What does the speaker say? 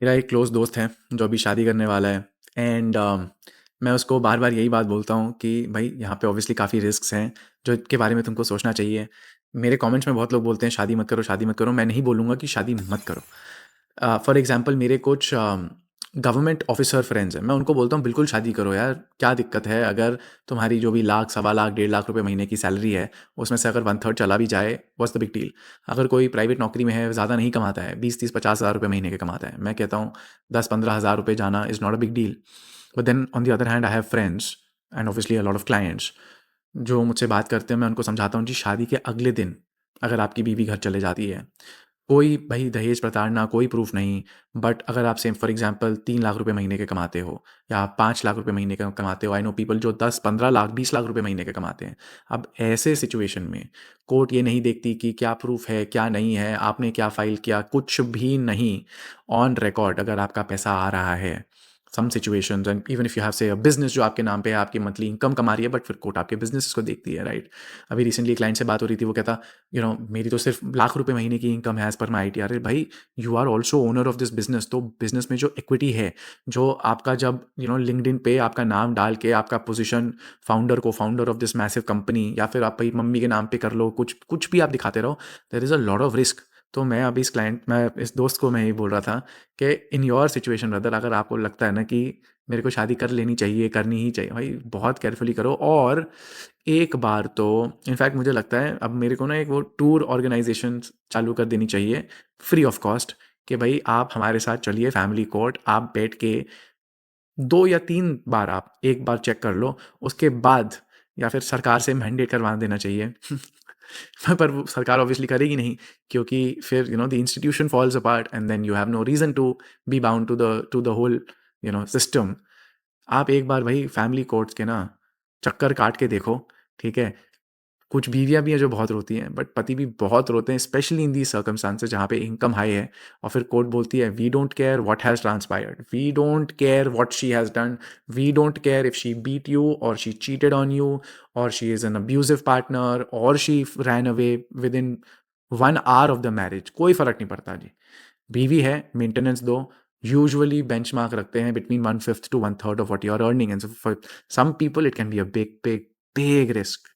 मेरा एक क्लोज़ दोस्त है जो अभी शादी करने वाला है एंड मैं उसको बार-बार यही बात बोलता हूँ कि भाई यहाँ पे ऑब्वियसली काफ़ी रिस्क्स हैं जो के बारे में तुमको सोचना चाहिए। मेरे कमेंट्स में बहुत लोग बोलते हैं शादी मत करो, शादी मत करो। मैं नहीं बोलूँगा कि शादी मत करो। फॉर एग्ज़ाम्पल मेरे कुछ गवर्नमेंट ऑफ़िसर फ्रेंड्स हैं, मैं उनको बोलता हूँ बिल्कुल शादी करो यार, क्या दिक्कत है? अगर तुम्हारी जो भी लाख, सवा लाख, 1.5 लाख रुपए महीने की सैलरी है, उसमें से अगर 1/3 चला भी जाए, व्हाट्स द बिग डील? अगर कोई प्राइवेट नौकरी में है, ज़्यादा नहीं कमाता है, 20, 30, 50 हज़ार रुपए महीने के कमाता है, मैं कहता हूँ 10-15 हज़ार रुपए जाना is not a big deal. But then on the other hand I have friends and obviously a lot of clients जो मुझसे बात करते हैं, मैं उनको समझाता हूँ जी शादी के अगले दिन अगर आपकी बीवी घर चले जाती है, कोई भाई दहेज प्रताड़ना कोई प्रूफ नहीं, बट अगर आप सेम फॉर एग्जांपल 3 लाख रुपए महीने के कमाते हो या 5 लाख रुपए महीने के कमाते हो, आई नो पीपल जो 10-15 लाख 20 लाख रुपए महीने के कमाते हैं। अब ऐसे सिचुएशन में कोर्ट ये नहीं देखती कि क्या प्रूफ है क्या नहीं है, आपने क्या फाइल किया, कुछ भी नहीं। ऑन रिकॉर्ड अगर आपका पैसा आ रहा है, some situations and even if you have say a business जो आपके नाम पे है, आपकी मंथली इनकम कमा रही है, बट फिर कोर्ट आपके बिजनेस को देखती है, राइट? अभी रिसेंटली क्लाइंट से बात हो रही थी, वो कहता मेरी तो सिर्फ लाख रुपए महीने की इनकम है as per my I T R. भाई, you are also owner of this business, तो बिजनेस में जो इक्विटी है, जो आपका जब लिंक्डइन पे आपका नाम डाल के आपका पोजीशन फाउंडर को founder of this massive company या फिर आप भाई मम्मी के नाम पे कर लो, कुछ कुछ भी आप दिखाते रहो, there is a lot of risk. तो मैं इस दोस्त को मैं यही बोल रहा था कि इन योर सिचुएशन ब्रदर, अगर आपको लगता है ना कि मेरे को शादी कर लेनी चाहिए, करनी ही चाहिए, भाई बहुत केयरफुली करो। और एक बार तो इनफैक्ट मुझे लगता है अब मेरे को ना एक वो टूर ऑर्गेनाइजेशन चालू कर देनी चाहिए फ्री ऑफ कॉस्ट, कि भाई आप हमारे साथ चलिए फैमिली कोर्ट, आप बैठ के 2 या 3 बार आप एक बार चेक कर लो, उसके बाद या फिर सरकार से मैंडेट करवा देना चाहिए। पर वो सरकार ऑब्वियसली करेगी नहीं, क्योंकि फिर the institution falls apart and then you have no reason to be bound to the whole system. आप एक बार भाई फैमिली कोर्ट्स के ना चक्कर काट के देखो, ठीक है? कुछ बीवियाँ भी हैं जो बहुत रोती हैं, बट पति भी बहुत रोते हैं, स्पेशली इन दीज सर्कमस्टांसेस जहाँ पे इनकम हाई है। और फिर कोर्ट बोलती है we don't care what has transpired, we don't care what she has done, we don't care if she beat you और शी चीटेड ऑन यू और she is an abusive partner और she ran away within 1 hour of the marriage, कोई फ़र्क नहीं पड़ता जी। बीवी है, maintenance दो। यूजुअली बेंचमार्क रखते हैं between 1/5 to 1/3 of what you are earning, and for some people it can be a big big big risk.